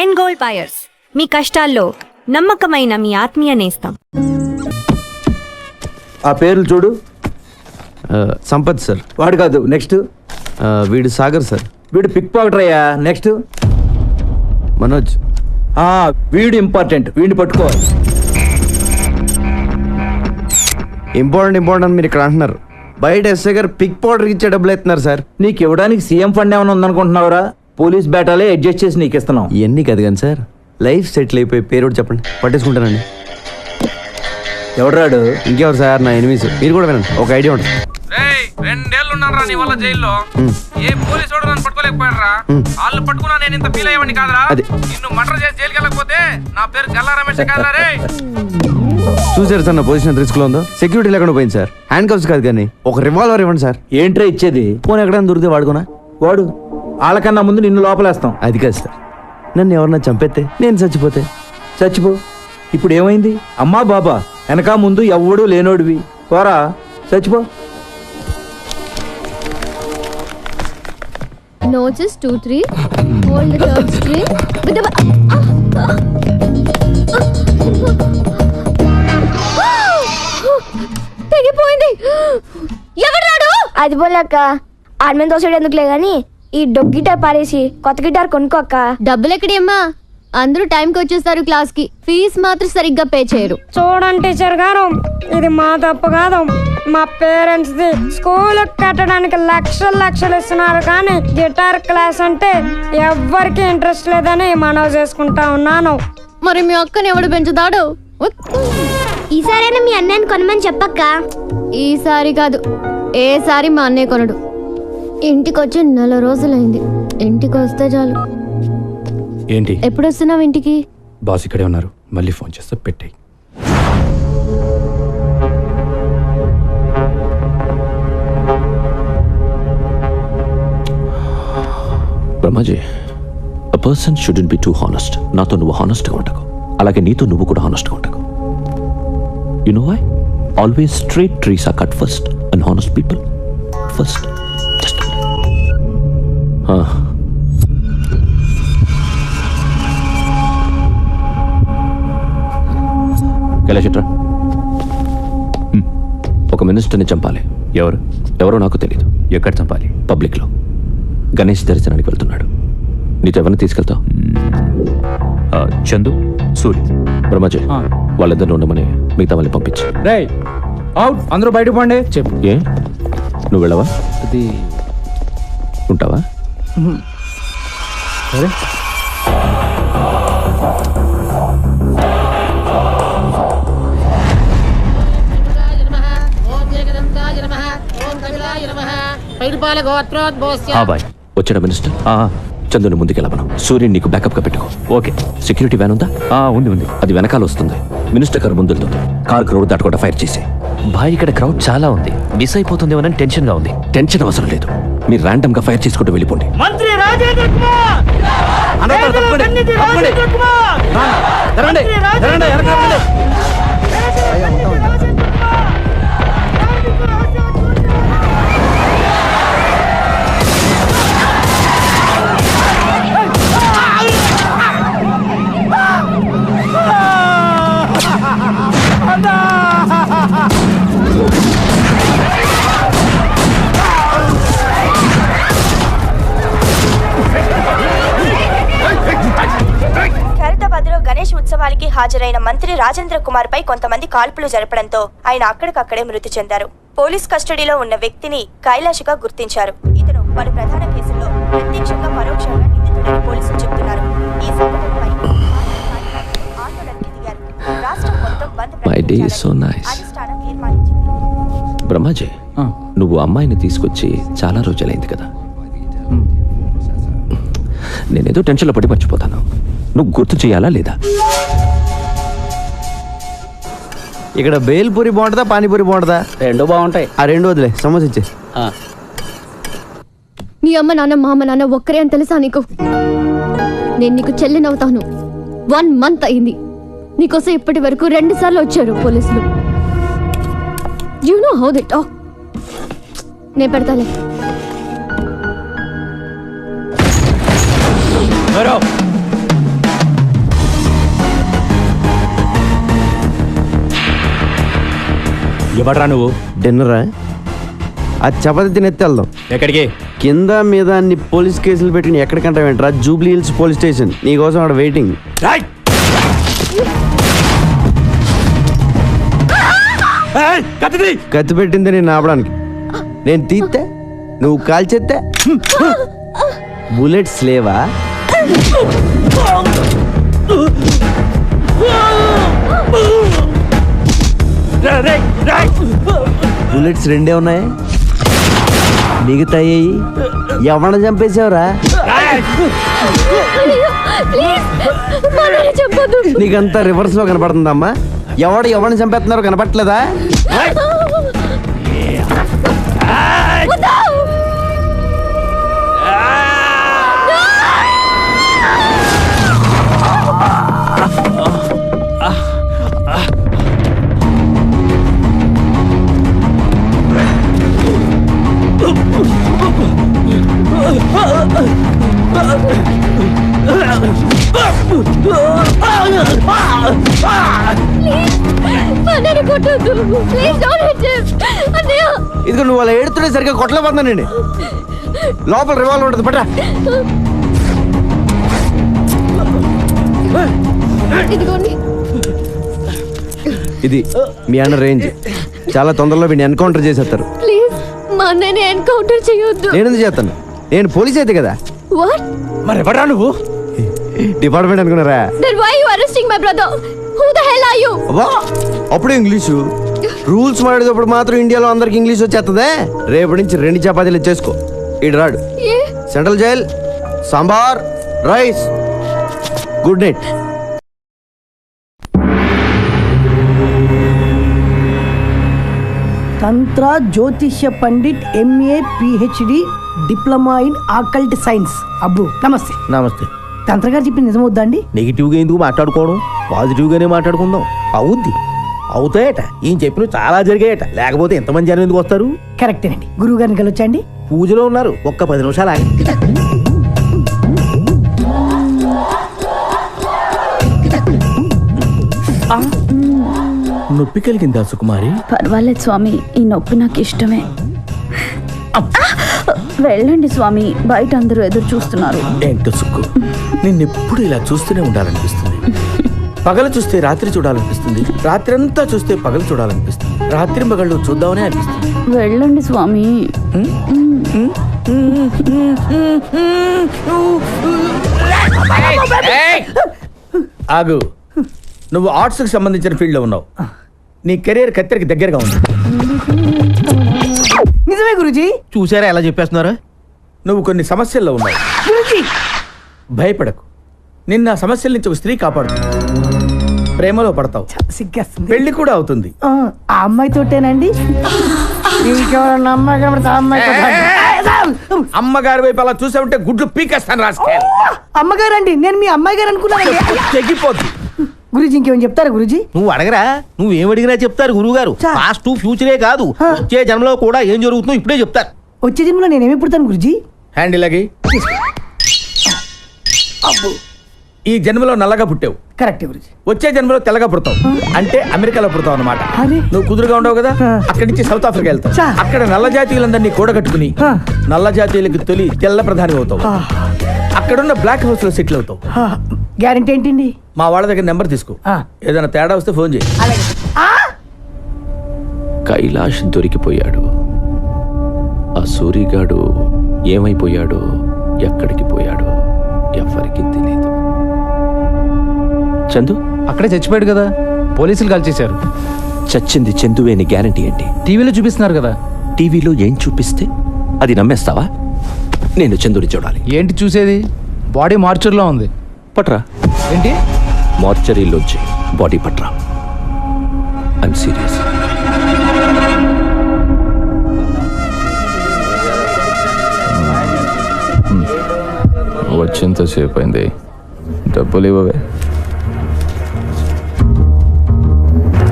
End gold buyers, మీ కష్టాల్లో నమ్మకమైన మీ ఆత్మీయ నేస్తం. ఆ పేర్లు చూడు. సంపత్ సార్. వాడు కాదు, నెక్స్ట్. వీడు సాగర్ సార్. వీడు పిక్ పాకెటర్ అయ్యా. నెక్స్ట్ మనోజ్. వీడు ఇంపార్టెంట్, వీడిని పట్టుకోవాలి. ఇంపార్టెంట్ మీరు ఇక్కడ అంటున్నారు. బయట ఎస్ఐ గారు పిక్ పౌడర్కి ఇచ్చే డబ్బులు ఎత్తున్నారు సార్. నీకు ఇవ్వడానికి సీఎం ఫండ్ ఏమైనా ఉందనుకుంటున్నావురా? పోలీస్ బేటాలే అడ్జస్ట్ చేసి నీకు ఇస్తున్నాం. ఇవన్నీ కాదు కానీ సార్, లైఫ్ సెటిల్ అయిపోయి పేరు చెప్పండి, పట్టేసుకుంటానండి. ఎవడరాడు? ఇంకెవరు సార్, నా ఎనిమిస్. మీరు కూడా వినండి, ఒక ఐడియా ఉంటుంది. 2 ఏళ్ళు ఉన్నారా నీ వల్ల జైల్లో? ఏ పోలీసు వాడు నన్ను పట్టుకోలేకపోయారా? వాళ్ళు పట్టుకున్నా నేను ఇంత ఫీల్ అయ్యేవాడిని కాదురా. నిన్ను మర్డర్ చేసి జైలుకి వెళ్ళకపోతే నా పేరు గల్లా రమేష్ కాదురా రే. చూసారు సార్ నా పొజిషన్ రిస్క్ లో ఉందో. సెక్యూరిటీ లేకుండా పోయింది సార్. హ్యాండ్ కప్స్ కాదు కానీ ఒక రివాల్వర్ ఇవ్వండి సార్. ఏంట్రా ఇచ్చేది? ఫోన్ ఎక్కడైనా దొరికితే వాడుకున్నా. వాడు వాళ్ళకన్నా ముందు నిన్ను లోపలేస్తాం. అది కాదు సార్, నన్ను ఎవరన్నా చంపేస్తే నేను చచ్చిపోతే. చచ్చిపో. ఇప్పుడు ఏమైంది? అమ్మా బాబా వెనక ముందు ఎవ్వడు లేనోడివి. పోరా, చచ్చిపో. Notice 2, 3. Hold the third string. With the తెగిపోయింది. ఎవరాడు? అది పోలేక ఆర్మీ దోసడు ఎందుకులే గాని ఈ డొగ్ గిటార్ పారేసి కొత్త గిటార్ కొనుక్కోక్క. డబ్బులు ఎక్కడమ్మా? అందరూ టైంకి వచ్చేస్తారు క్లాస్ కి. ఫీజు మాత్రం సరిగ్గా పే చేయరు. చూడండి టీచర్ గారు, ఇది మా తప్పు కాదు, మా పేరెంట్స్ ది. స్కూల్ కట్టడానికి లక్షలు ఇస్తున్నారు కానీ గిటార్ క్లాస్ అంటే ఎవ్వరికి ఇంట్రెస్ట్ లేదని మనవి చేసుకుంటా ఉన్నాను. మరి మీ అక్కని ఎవడు పెంచుతాడు? ఈసారైనా మీ అన్నయ్యని కొనమని చెప్పక్క. ఈసారి కాదు, ఏసారి మా అన్నయ్య కొనడు. ఇంటికి వచ్చి 4 రోజులైంది. ఇంటికి వస్తే చాలు. ఏంటి? ఎప్పుడు వస్తున్నావు ఇంటికి? బాస్ ఇక్కడే ఉన్నారు, మళ్ళీ ఫోన్ చేస్తే పెట్టాయి. Brahmaji, a person shouldn't be too honest. నాతో నువ్వు హానెస్ట్గా ఉండకు, అలాగే నీతో నువ్వు కూడా హానెస్ట్గా ఉండకు. You know why? Always straight trees are cut first and honest people first. Just కైలాషట్రా, ఒక మినిస్టర్ని చంపాలి. ఎవరో నాకు తెలీదు. ఎక్కడ చంపాలి? పబ్లిక్లో. గణేష్ దర్శనానికి వెళ్తున్నాడు. నీతో ఎవరిని తీసుకెళ్తావు? చందు, సూరి. బ్రహ్మాజీ, వాళ్ళిద్దరిలో ఉండమని మిగతా వాళ్ళని పంపించి. రేయ్ అవుట్, అందరూ బయటకు పోండి. చెప్పు. ఏ నువ్వు వెళ్ళవా? అది ఉంటావా? సరే. వచ్చిన మినిస్టర్, చందుని ముందుకెళ్ళమను. సూర్యుని నీకు బ్యాకప్ గా పెట్టుకో. ఓకే. సెక్యూరిటీ వ్యాన్ ఉందా? ఉంది. అది వెనకాల వస్తుంది. మినిస్టర్ కారు ముందు వెళ్తుంది. కార్ రోడ్ దాటకుండా ఫైర్ చేసి. భాయ్, ఇక్కడ క్రౌడ్ చాలా ఉంది, మిస్ అయిపోతుందేమోనని టెన్షన్ గా ఉంది. టెన్షన్ అవసరం లేదు, మీరు ర్యాండమ్ గా ఫైర్ చేసుకుంటూ వెళ్ళిపోండి. ఖైరతాబాద్లో గణేష్ ఉత్సవానికి హాజరైన మంత్రి రాజేంద్ర కుమార్ పై కొంతమంది కాల్పులు జరపడంతో ఆయన అక్కడికక్కడే మృతి చెందారు. పోలీస్ కస్టడీలో ఉన్న వ్యక్తిని కైలాష్గా గుర్తించారు. ఇతను పలు ప్రధాన కేసుల్లో ప్రత్యక్షంగా పరోక్షంగా నిందితుడని పోలీసులు చెబుతున్నారు. ఈ సంఘటనపై ఆందోళనకి దిగారు. రాష్ట్రం మొత్తం బంద్ అధిష్టానం తీర్మానించింది. బ్రహ్మాజీ, నువ్వు అమ్మాయిని తీసుకొచ్చి చాలా రోజులైంది కదా. నేనేదో టెన్షన్లో పడి మర్చిపోతాను. నువ్వు గుర్తు చేయాలా లేదా? ఇక్కడ బేల్పూరి బాగుంటుందా, పానీపూరి బాగుంటుందా? రెండు బాగుంటాయి. ఆ రెండు వదిలే, సమోసా ఇచ్చే. నీ అమ్మ నాన్న మా అమ్మ నాన్న ఒక్కరే అని తెలుసా నీకు? నేను నీకు చెల్లినవుతాను. 1 month అయింది. నీకోసం ఇప్పటి వరకు 2 సార్లు వచ్చారు పోలీసులు. You know how they talk. నేను పెడతాలే. ఎవడ్రా నువ్వు? డిన్నరా? అది చపాతి తినెత్తి వెళ్దాం. ఎక్కడికి? కింద మీద అన్ని పోలీస్ కేసులు పెట్టుకుని ఎక్కడికంటే వెంటరా జూబ్లీ హిల్స్ పోలీస్ స్టేషన్. నీకోసం అక్కడ వెయిటింగ్. కత్తి పెట్టింది నేను ఆపడానికి. నేను తీస్తే నువ్వు కాల్చేస్తే బుల్లెట్స్ లేవా? బుల్లెట్స్ రెండే ఉన్నాయి, మిగతాయి ఎవడ చంపేసావురా? నీకంతా రివర్స్ లో కనపడుతుందమ్మా. ఎవరిని చంపేస్తున్నారో కనపట్లేదా? ఇదిగో నువ్వు అలా ఏడుతుంటే సరిగ్గా కొట్టలేకపోతున్నానండి. లోపల రివాల్వర్ ఉంటుంది, పట్రా. ఇది మీ అన్న రేంజ్. చాలా తొందరలో వీడిని ఎన్కౌంటర్ చేసేస్తారు. ప్లీజ్ మా అన్నయ్యని ఎన్కౌంటర్ చేయొద్దు. నేను ఎందుకు చేస్తాను? నేను పోలీస్ అయితే కదా. వాట్? మరి ఎవడ్రా నువ్వు? డిపార్ట్మెంట్ అనుకున్నారా? Then why you arresting my brother? Who the hell are you? అబ్బా, అప్పుడు ఇంగ్లీషు రూల్స్ మాడేటప్పుడు మాత్రం ఇండియాలో అందరికి ఇంగ్లీష్ వచ్చేస్తుందే. రేపటి నుంచి 2 చపాతీలు చేసుకో. ఇటు రాడు. Central jail, sambar, rice. Good night. తంత్ర జ్యోతిష్య పండిట్ MA PhD diploma in occult science. అబ్బు నమస్తే. నమస్తే. తంత్ర గారు చెప్పింది నిజమవుద్దా అండి? నెగిటివ్గా ఎందుకు మాట్లాడుకోవడం, పాజిటివ్గానే మాట్లాడుకుందాం. అవుద్ది, అవుతాయట. ఏం చెప్పిన చాలా జరిగాయట, లేకపోతే ఎంతమంది జనం ఎందుకు వస్తారు? కరెక్టేనండి. గురువు గారిని కలవచ్చండి? పూజలో ఉన్నారు, ఒక్క 10 నిమిషాలు ఆగి. నొప్పి కలిగిందా సుకుమారి? పర్వాలేదు స్వామి, ఈ నొప్పి నాకు ఇష్టమే. వెళ్ళండి స్వామి, బయట అందరూ ఎదురు చూస్తున్నారు. ఏంటో సుక్కు, నిన్నెప్పుడు ఇలా చూస్తూనే ఉండాలనిపిస్తుంది. పగలు చూస్తే రాత్రి చూడాలనిపిస్తుంది, రాత్రి అంతా చూస్తే పగలు చూడాలనిపిస్తుంది, రాత్రి పగళ్ళు చూద్దామనే అనిపిస్తుంది. వెళ్ళండి స్వామి. ఆగు, నువ్వు ఆర్ట్స్కి సంబంధించిన ఫీల్డ్లో ఉన్నావు. నీ కెరీర్ కత్తెరకి దగ్గరగా ఉంది. నిజమే గురుజీ. చూసారా ఎలా చెప్పేస్తున్నారు? నువ్వు కొన్ని సమస్యల్లో ఉన్నావు. భయపడకు, నిన్న ఆ సమస్యల నుంచి ఒక స్త్రీ కాపాడుతుంది. ప్రేమలో పడతావు, సిగ్గేస్తుంది. పెళ్లి కూడా అవుతుంది. ఆ అమ్మాయితోటేనండి? ఇంకెవరన్నా అమ్మాయి కనబడితే ఆ అమ్మాయితో అమ్మగారి వైపు అలా చూసామంటే గుడ్లు పీకేస్తాను. రాసుకే అమ్మగారండి, నేను మీ అమ్మాయి గారు అనుకున్నాను. తెగిపోద్ది. గురుజీ ఇంకేమైనా చెప్తారా గురుజీ? నువ్వు అడగరా, నువ్వేం అడిగినా చెప్తారు గురువు గారు. పాస్ట్ ఫ్యూచరే కాదు, వచ్చే జన్మలో కూడా ఏం జరుగుతుందో ఇప్పుడే చెప్తారు. వచ్చే జన్మలో నేనేమి పుడతాను గురుజీ? హ్యాండ్ ఇలాగి. ఈ జన్మలో నల్లగా పుట్టావు, కరెక్ట్ గురుజీ. వచ్చే జన్మలో తెల్లగా పుడతావు, అంటే అమెరికాలో పుడతావు అన్నమాట. నువ్వు కుదురుగా ఉండవు కదా, అక్కడి నుంచి సౌత్ ఆఫ్రికా వెళ్తావు. అక్కడ నల్ల జాతీయులందరినీ కూడగట్టుకుని నల్ల జాతీయులకు తొలి తెల్ల ప్రధాని అవుతావు. అక్కడున్న బ్లాక్ హౌస్ లో సెటిల్ అవుతావు. గ్యారెంటీ ఏంటండి? మా వాళ్ళ దగ్గర నెంబర్ తీసుకో, ఏదైనా తేడా వస్తే ఫోన్ చేయి. కైలాష్ దొరికిపోయాడు. ఆ సూరిగాడు ఏమైపోయాడో, ఎక్కడికి పోయాడో ఎవ్వరికీ తెలియదు. చందు అక్కడే చచ్చిపోయాడు కదా, పోలీసులు కాల్ చేశారు. చచ్చింది చందువేని గ్యారంటీ ఏంటి? టీవీలో చూపిస్తున్నారు కదా. టీవీలో ఏం చూపిస్తే అది నమ్మేస్తావా? నేను చందుని చూడాలి. ఏంటి చూసేది? బాడీ మార్చర్లో ఉంది. పట్రా. ఏంటి? మార్చరీలోంచి బాడీ పట్రా. I'm serious. వచ్చేంతసేపు అయింది, డబ్బులు ఇవ్వవే.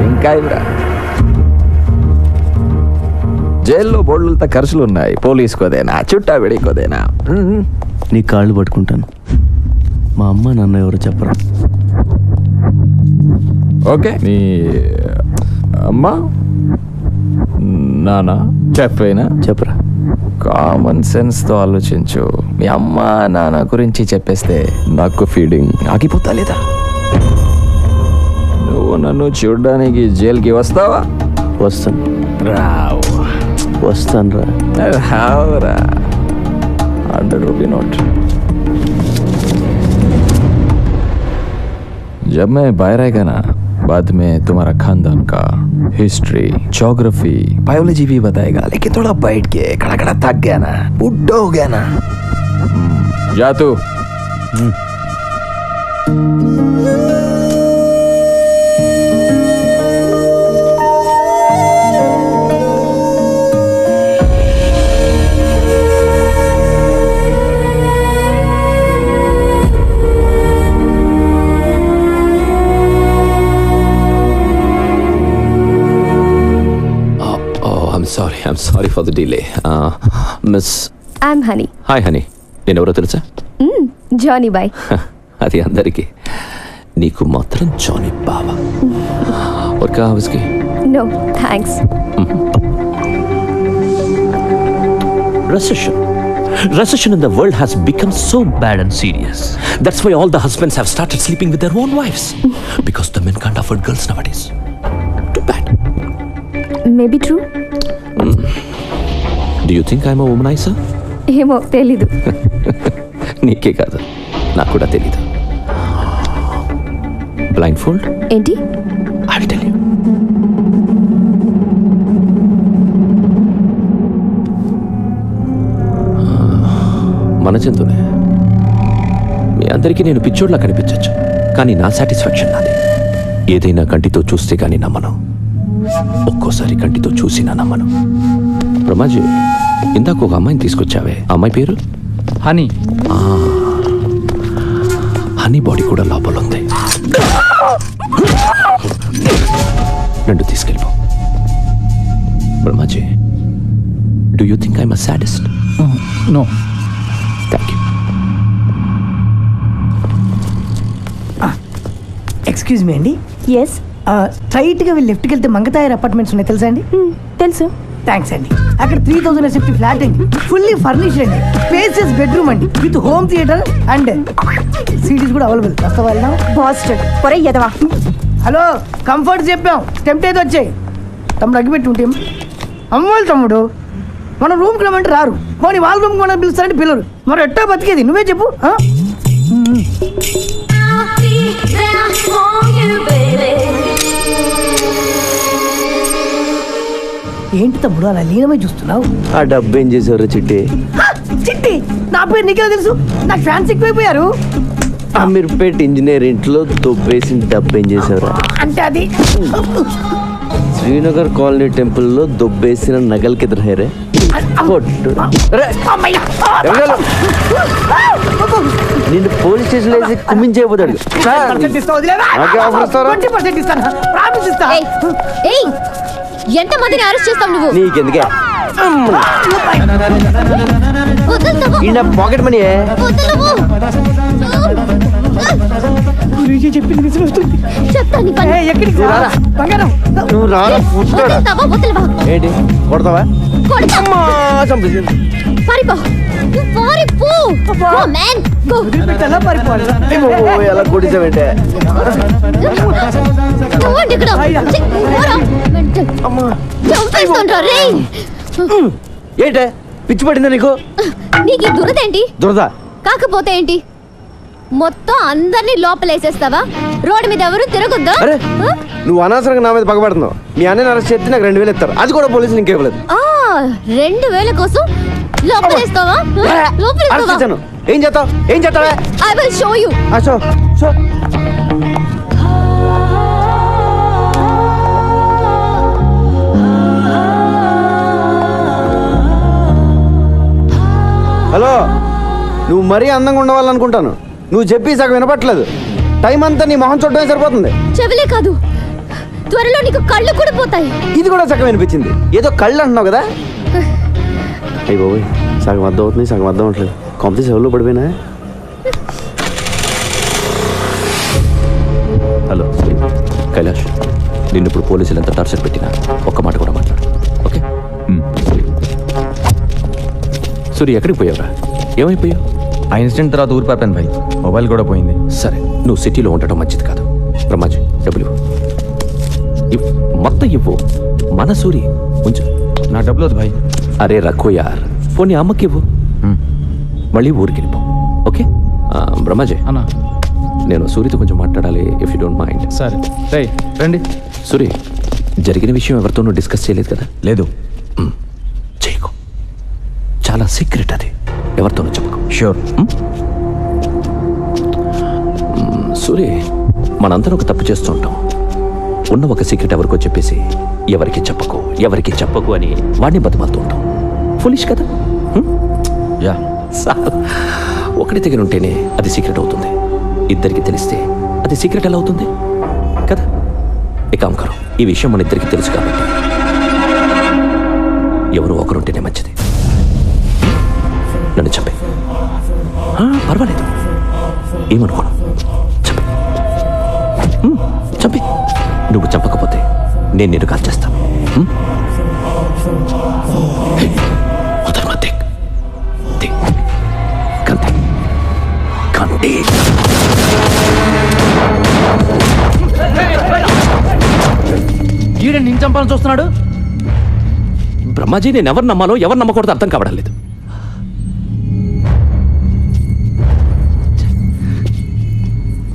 ఇంకా ఇవ్వరా? జైల్లో బోర్డులతో ఖర్చులు ఉన్నాయి. పోలీసుకోదేనా, చుట్టా వెడికోదేనా? నీ కాళ్ళు పట్టుకుంటాను. మా అమ్మ నాన్న ఎవరు చెప్పరా? ఓకే, నీ అమ్మ నానా చెప్పేనా చెప్పరా. కామన్ సెన్స్ తో ఆలోచించు. మీ అమ్మ నాన్న గురించి చెప్పేస్తే నాకు ఫీలింగ్ ఆగిపోతా లేదా? నువ్వు నన్ను చూడడానికి జైలుకి వస్తావా? వస్తాను రావు. వస్తాను రా. రావురా. 100 रुपये नोट. जब मैं बाहर आएगा ना, बाद में तुम्हारा खानदान का हिस्ट्री, ज्योग्राफी, बायोलॉजी भी बताएगा. लेकिन थोड़ा बैठ के खड़ा खड़ा थक गया ना, बुढ़ा हो गया ना. जा तू. I'm sorry for the delay. Miss. I'm Honey. Hi Honey. నేను ఎవరో తెలుసా? జానీ బాయ్. అది అందరికీ, నీకు మాత్రం జానీ బావా. और क्या उसकी? No thanks. Recession in the world has become so bad and serious. That's why all the husbands have started sleeping with their own wives. Because the men can't afford girls nowadays. Too bad. Maybe true. Do you think I'm a womanizer? ఏమో తెలీదు. నీకే కాదు, నాకు కూడా తెలీదు. Blind fold ఏంటి? I will tell you. మన జంతువులే. మీ అందరికీ నేను పిచ్చోడ్లా కనిపించచ్చు, కానీ నా సాటిస్ఫాక్షన్ నాది. ఏదైనా కంటితో చూస్తే కానీ నమ్మను, ఒక్కోసారి కంటితో చూసినా నమ్మను. రమాజీ, ఇందాక ఒక అమ్మాయిని తీసుకొచ్చావే, అమ్మాయి పేరు? హనీ. హనీ బాడీ కూడా లోపల ఉంది. నన్ను తీసుకెళ్ళిపో. Brahmaji, do you think I'm a sadist? No. Thank you. Excuse me అండి. ఎస్. స్ట్రైట్గా వెళ్ళి లెఫ్ట్కి వెళ్తే మంగతాయర్ అపార్ట్మెంట్స్ ఉన్నాయి తెలుసా అండి? తెలుసు. థ్యాంక్స్ అండి. అక్కడ 3000 ఎస్ఎఫ్టీ ఫ్లాట్ అండి, ఫుల్లీ ఫర్నిష్డ్ అండి, స్పేసియస్ బెడ్రూమ్ అండి, with home theatre and cities కూడా అవైలబుల్. వస్తా వెళ్దాం. బాస్టర్డ్ పొరే ఎదవా. హలో, కంఫర్ట్ చెప్పాం, టెంప్ట్ అయితే వచ్చాయి. తమ్ముడు అగ్గిపెట్టి ఉంటే అమ్మోళ్ళు తమ్ముడు, మన రూమ్కి రమ్మంటే రారు, పోనీ వాళ్ళ రూమ్కి మనం పిలుస్తారంటే పిల్లరు. మరి ఎట్టా బతికేది నువ్వే చెప్పు. ఏంటి తమ్ముడు అలా లీనమై చూస్తున్నావు? ఆ డబ్బు ఏం చేసావురా చిట్టి? చిట్టి నా పేరు నీకెలా తెలుసు? నాకు ఫ్యాన్స్ ఎక్కువైపోయారు. అమీర్పేట్ ఇంజనీరింగ్లో దొబ్బేసిన డబ్బు ఏం చేసావురా? అంటే అది శ్రీనగర్ కాలనీ టెంపుల్లో దొబ్బేసిన నగలకి ఎదురయ్యారే. నిన్ను పోలీస్ స్టేషన్ వేసి కుమ్మించేపోతాడు. ఎంత మందిని అరెస్ట్ చేస్తావు నువ్వు? నీకెందుకే పాకెట్ మనీ చెప్పింది నిజం వస్తుంది. నువ్వు రారా? ఏంటి కొడతావా? ఎలా కొట్టించావంటే ఏంటే పిచ్చి పడిందా నీకు? నీకు దురదేంటి? దురద కాకపోతే ఏంటి? మొత్తం అందరినీ లోపలేసేస్తావా? రోడ్డు మీద ఎవరు తిరగొద్దా? నువ్వు అనవసరంగా నా మీద పగబడుతున్నావు. మీ అన్నని అరెస్ట్ చేస్తే నాకు 2000 ఇస్తారు, అది కూడా పోలీసులు ఇంకేవ్వలేదు. 2000 కోసం లోపలేస్తావా? ఏం చేస్తావు? ఏం చేస్తావా? I will show you. Hello, నువ్వు మరీ అందంగా ఉండవాలనుకుంటాను. నువ్వు చెప్పి సగం వినపట్లేదు. టైం అంతా నీ మొహం చూడటమే సరిపోతుంది. చెవులే కాదు, త్వరలో నీకు కళ్ళు కూడా పోతాయి. ఇది కూడా సగం వినిపించింది. ఏదో కళ్ళు అంటున్నావు కదా? అయ్యి బాబోయ్, సగం అర్థం అవుతుంది, సగం అర్థం అవట్లేదు. కాంపిటీ సెవెల్లో పడిపోయినా. హలో కైలాష్, నిన్ను ఇప్పుడు పోలీసులు ఎంత టార్చర్ పెట్టినా ఒక్క మాట కూడా మాట్లాడు, ఓకే? సూరి ఎక్కడికి పోయావురా? ఏమైపోయావు? ఆ ఇన్సిడెంట్ తర్వాత ఊరు పాపాను భాయ్, మొబైల్ కూడా పోయింది. సరే, నువ్వు సిటీలో ఉండటం మంచిది కాదు. బ్రహ్మాజీ, డబ్బులు ఇవ్వు. మొత్తం ఇవ్వు. మన సూరి ఉంచు. నా డబ్బులు వద్దు భాయ్. అరే రఘు యార్, పోనీ అమ్మకి ఇవ్వు. మళ్ళీ ఊరికి వెళ్ళిపో. ఓకే బ్రహ్మాజీ అన్నా, నేను సూరితో కొంచెం మాట్లాడాలి, ఇఫ్ యూ డోంట్ మైండ్. సరే రేయ్ రండి. సూరి, జరిగిన విషయం ఎవరితోనూ డిస్కస్ చేయలేదు కదా? లేదు. చేయకు, చాలా సీక్రెట్ అది, ఎవరితోనూ చెప్పకు. షూర్. సూరి, మనందరం ఒక తప్పు చేస్తూ ఉంటాం. ఉన్న ఒక సీక్రెట్ ఎవరికో చెప్పేసి ఎవరికి చెప్పకు అని వాడిని బతిమాలుతూ ఉంటాం. ఫులిష్ కదా? యా. ఒకటి దగ్గర ఉంటేనే అది సీక్రెట్ అవుతుంది, ఇద్దరికి తెలిస్తే అది సీక్రెట్ ఎలా అవుతుంది కదా? ఇక అంకరు, ఈ విషయం మన ఇద్దరికి తెలుసు కాబట్టి ఎవరు ఒకరుంటేనే మంచిది. నన్ను చెప్పే, పర్వాలేదు, ఏమనుకోను, చెప్పే. చెప్పి, నువ్వు చంపకపోతే నేను నిన్ను కాల్ చేస్తాను. ఈడ నేను చంపాలని చూస్తున్నాడు. బ్రహ్మాజీ, నేను ఎవరు నమ్మాలో ఎవరు నమ్మకూడదు అర్థం కావడం లేదు.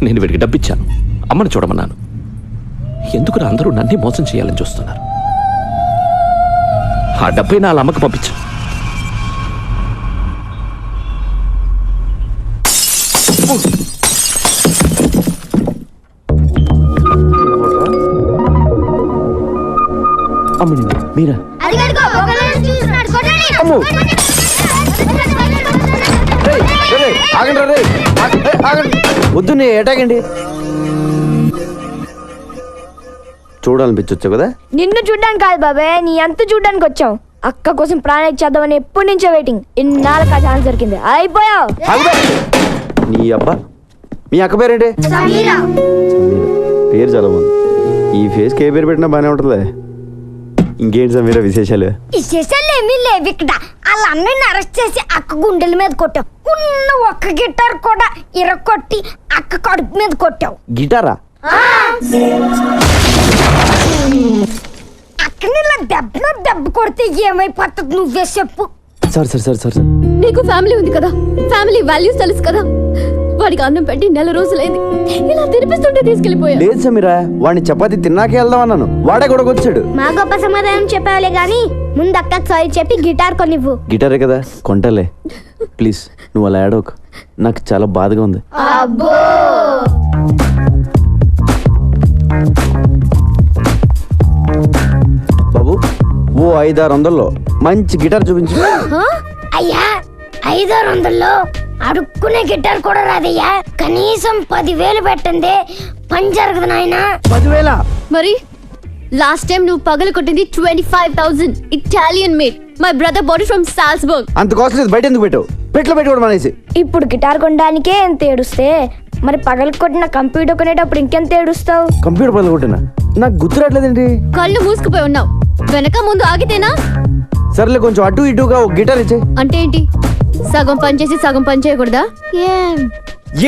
నేను వీడికి డబ్బిచ్చాను, అమ్మని చూడమన్నాను. ఎందుకు అందరూ నన్నే మోసం చేయాలని చూస్తున్నారు? ఆ డబ్బై నా అమ్మకి పంపించు. మీరా? వద్దు, నీ ఏటాగండి. చూడాలనిపించొచ్చు కదా? నిన్ను చూడ్డానికి కాదు బాబాయ్, నీ అంత చూడ్డానికి వచ్చాం. అక్క కోసం ప్రాణం ఇచ్చేద్దామని ఎప్పటి నుంచో వెయిటింగ్. ఇన్నాళ్ళకి ఆ ఛాన్స్ దొరికింది, అయిపోయావు. నీ అబ్బా, మీ అక్క పేరేంటి? సమీరా. పేరు చాలా బాగుంది. ఈ ఫేస్కి ఏ పేరు పెట్టినా బాగానే ఉంటుంది. ఇంకేంటి సమీరా విశేషాలు? విశేషాలు ఏమీ లేవు ఇక్కడ. వాళ్ళ అన్నయ్యని అరెస్ట్ చేసి అక్క గుండెల మీద కొట్టావు. ఉన్న ఒక్క గిటార్ కూడా ఇరగొట్టి అక్క కడుపు మీద కొట్టావు. గిటారా? అక్కని ఇలా దెబ్బ కొడితే ఏమైపోతుంది నువ్వే చెప్పు. సార్ నీకు ఫ్యామిలీ ఉంది కదా, ఫ్యామిలీ వాల్యూస్ తెలుసు కదా. వాడికి అన్నం పెట్టి 4 రోజులైంది, ఇలా తినిపిస్తుంటే తీసుకెళ్లిపోయా. లేదు సమీరా, వాడిని చపాతి తిన్నాకే వెళ్దాం అన్నాను, వాడే కూడా వచ్చాడు. మా గొప్ప సమాధానం చెప్పావులే గాని ముందు అక్కకి సారీ చెప్పి గిటార్ కొనివ్వు. గిటారే కదా, కొంటలే. ప్లీజ్ నువ్వు అలా ఏడవకు, నాకు చాలా బాధగా ఉంది. బాబు, ఓ 500-600 మంచి గిటార్ చూపించు. అయ్యా, 500-600 అడుక్కునే గిటార్ కూడా రాదయ్యా. కనీసం 10,000 పెట్టండి, పని జరగదు నాయనా. 10,000? మరి లాస్ట్ టైం నువ్వు పగలు కొట్టింది 25,000 Italian made. My brother body from Salzburg. అంత కాస్ట్ లేదు, బయట ఎందుకు పెట్టావు? పెట్లో పెట్టుకోవడం అనేసి. ఇప్పుడు గిటార్ కొనడానికే ఎంత ఏడుస్తే మరి పగలు కొట్టిన కంప్యూటర్ కొనేటప్పుడు ఇంకెంత ఏడుస్తావు? కంప్యూటర్ పగలు కొట్టినా? నాకు గుర్తురాట్లేదండి. కళ్ళు మూసుకుపోయి ఉన్నావు, వెనక ముందు ఆగితేనా? సర్లే, కొంచెం అటు ఇటుగా ఒక గిటార్ ఇచ్చే. అంటే ఏంటి, సగం పని చేసి సగం పని చేయకూడదా?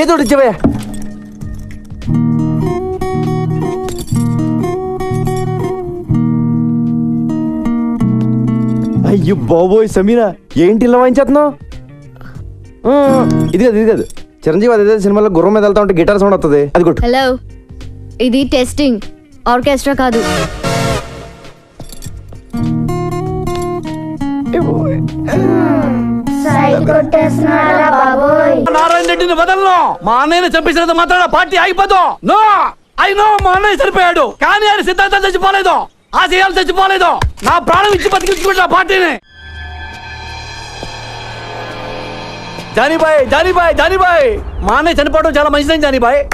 ఏదో ఇచ్చేవయ్యా. అయ్యో బాబోయ్ సమీరా, ఏంటి ఇలా వాయించేస్తున్నావు? ఇది కాదు చిరంజీవి అదే సినిమాలో గుర్రం మీద వెళ్తా ఉంటే గిటార్ సౌండ్ వస్తుంది, అది కొట్టు. హలో, ఇది టెస్టింగ్, ఆర్కెస్ట్రా కాదు. నారాయణ రెడ్డిని వదలను. మా అన్నయ్యని చంపేసినంత మాత్రాన పార్టీ ఆగిపోదు. నో, ఐ నో, మా అన్నయ్య చనిపోయాడు కానీ ఆయన సిద్ధాంతం చచ్చిపోలేదు, ఆశయాలు చచ్చిపోలేదు. నా ప్రాణం ఇచ్చి బతికించుకుంటా పార్టీని. జానీబాయ్, మా అన్నయ్య చనిపోవడం చాలా మంచిదని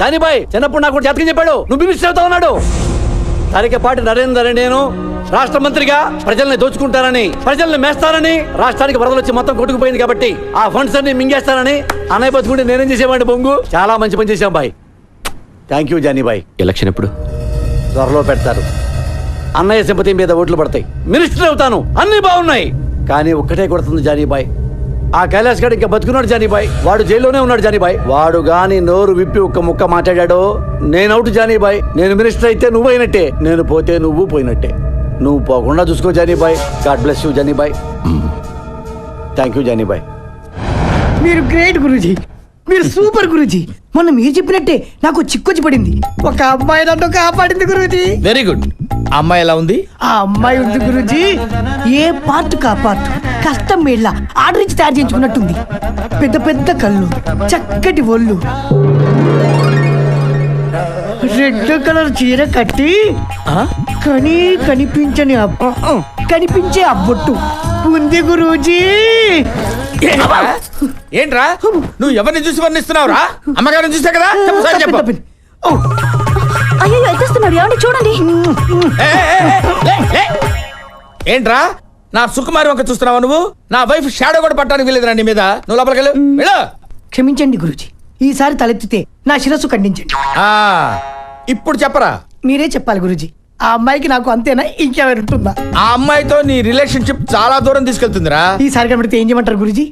జానీబాయ్ చిన్నప్పుడు నాకు జాతకం చెప్పాడు, నువ్వు మినిస్టర్ అవుతా ఉన్నాడు. తరికపాటి నరేందర్ నేను రాష్ట్ర మంత్రిగా ప్రజల్ని దోచుకుంటానని, ప్రజల్ని మేస్తానని, రాష్ట్రానికి వరదలు వచ్చి మొత్తం కొట్టుకుపోయింది కాబట్టి ఆ ఫండ్స్ అన్ని మింగేస్తానని అన్నయ్య బతుకుంటే నేనేం చేసేవాడి బొంగు. చాలా మంచి పని చేశాం బాయ్. థ్యాంక్ యూ జానీబాయ్. ఎలక్షన్ ఎప్పుడు? త్వరలో పెడతారు. అన్నయ్య సింపతి మీద ఓట్లు పడతాయి, మినిస్టర్ అవుతాను, అన్ని బాగున్నాయి. కానీ ఒక్కటే కొడుతుంది జానీబాయ్, ఆ కైలాష్ గారు ఇంకా బతుకున్నాడు జానీబాయ్. వాడు జైల్లోనే ఉన్నాడు జానీబాయ్. వాడు గాని నోరు విప్పి ఒక్క ముక్క మాట్లాడాడో నేను అవుట్ జానీబాయ్. నేను మినిస్టర్ అయితే నువ్వు అయినట్టే, నేను పోతే నువ్వు పోయినట్టే. నువ్వు పోకుండా చూసుకో Jani Bhai. God bless you Jani Bhai. Thank you Jani Bhai. మీరు గ్రేట్ గురూజీ, మీరు సూపర్ గురూజీ. మొన్న మీరు చెప్పినట్టే నాకు చిక్కొచ్చి పడింది. ఒక అమ్మాయి నన్ను కాపాడింది గురూజీ. Very good. అమ్మాయి ఎలా ఉంది? ఆ అమ్మాయి ఉంది గురూజీ, ఏ పార్ట్ కా పార్ట్ కష్టం మేళ్ళ ఆర్డర్ ఇచ్చి తయారు చేయించుకున్నట్టుంది. పెద్ద పెద్ద కళ్ళు, చక్కటి ఒళ్ళు, రెడ్ కలర్ చీర కట్టి కనిపించని కనిపించే అబ్బొట్టు ఉంది గురూజీ. ఏంట్రా నువ్వు ఎవరిని చూసి వర్ణిస్తున్నావురా? అమ్మగారిని చూసా కదా. చెప్పు. అయ్యో ఎత్తేస్తున్నాడు, ఏమండి చూడండి. ఏంట్రా నా సుకుమారి వంక చూస్తున్నావా నువ్వు? నా వైఫ్ షాడో కూడా పట్టానికి వెళ్ళేదిరా నీ మీద. నువ్వు లోపలికి వెళ్ళు. క్షమించండి గురూజీ, ఈసారి తలెత్తితే నా శిరస్సు ఖండించండి. ఇప్పుడు చెప్పరా. మీరే చెప్పాలి గురూజీ. ఆ అమ్మాయికి నాకు అంతేనా, ఇంకెవరు ఉంటుందా? ఆ అమ్మాయితో నీ రిలేషన్షిప్ చాలా దూరం తీసుకెళ్తుందిరా. ఈసారి కనబడితే ఏం చేయమంటారు గురూజీ?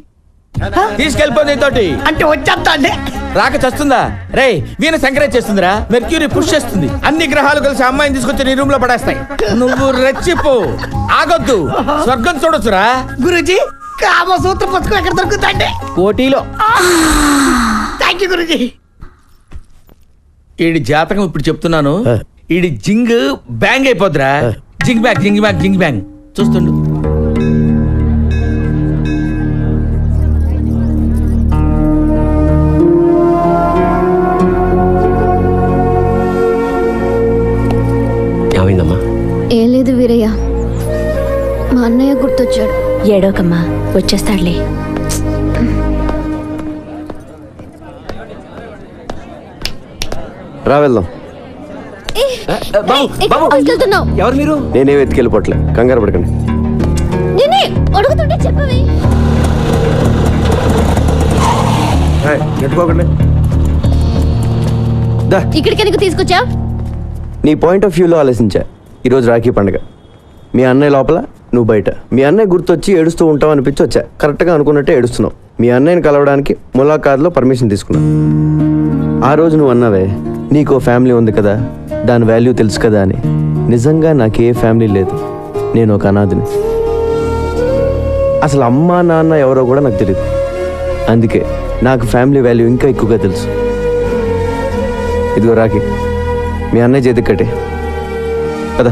తీసుకెళ్ళిపో నీతోటి. అంటే వచ్చేస్తా అండి. రాక చస్తుందా రే? వీణ ఎంకరేజ్ చేస్తుందిరా. మెర్క్యూరీ పుష్ చేస్తుంది. అన్ని గ్రహాలు కలిసి అమ్మాయిని తీసుకొచ్చి నీ రూమ్ లో పడేస్తాయి. నువ్వు రెచ్చిపో, ఆగొద్దు, స్వర్గం చూడొచ్చురా. గురూజీ కామసూత్ర పుస్తకం ఎక్కడ దొరుకుతాండి? పోటీలో. Thank you Guruji. ఈడి జాతకం ఇప్పుడు చెప్తున్నాను. ఈడి జింగ్ బ్యాంగ్ అయిపోద్దిరా. జింగ్ బ్యాంగ్ జింగ్ బ్యాంగ్ జింగ్ బ్యాంగ్ చూస్తుండు. ఏమైందమ్మా? ఏం లేదు వీరయ్య, మా అన్నయ్య గుర్తొచ్చాడు. ఏడోకమ్మా, వచ్చేస్తాడులే. రా వెళ్దాం. ఎవరు మీరు? నేనే వెతికెళ్ళిపోట్లే, కంగారు పడకండి. అడుగుతుంటే చెప్పవే. నెట్టుకోకండి. ఇక్కడికి ఎందుకు తీసుకొచ్చా? నీ పాయింట్ ఆఫ్ వ్యూలో ఆలోచించా. ఈరోజు రాఖీ పండుగ. మీ అన్నయ్య లోపల, నువ్వు బయట. మీ అన్నయ్య గుర్తొచ్చి ఏడుస్తూ ఉంటావు అనిపించి వచ్చా. కరెక్ట్గా అనుకున్నట్టే ఏడుస్తున్నావు. మీ అన్నయ్యని కలవడానికి ములాఖాత్లో పర్మిషన్ తీసుకున్నా. ఆ రోజు నువ్వు అన్నావే, నీకు ఫ్యామిలీ ఉంది కదా, దాని వాల్యూ తెలుసు కదా అని. నిజంగా నాకే ఫ్యామిలీ లేదు, నేను ఒక అనాథిని. అసలు అమ్మా నాన్న ఎవరో కూడా నాకు తెలియదు. అందుకే నాకు ఫ్యామిలీ వాల్యూ ఇంకా ఎక్కువగా తెలుసు. ఇదిగో రాఖీ, మీ అన్నయ్య చేతికి కట్టే కదా.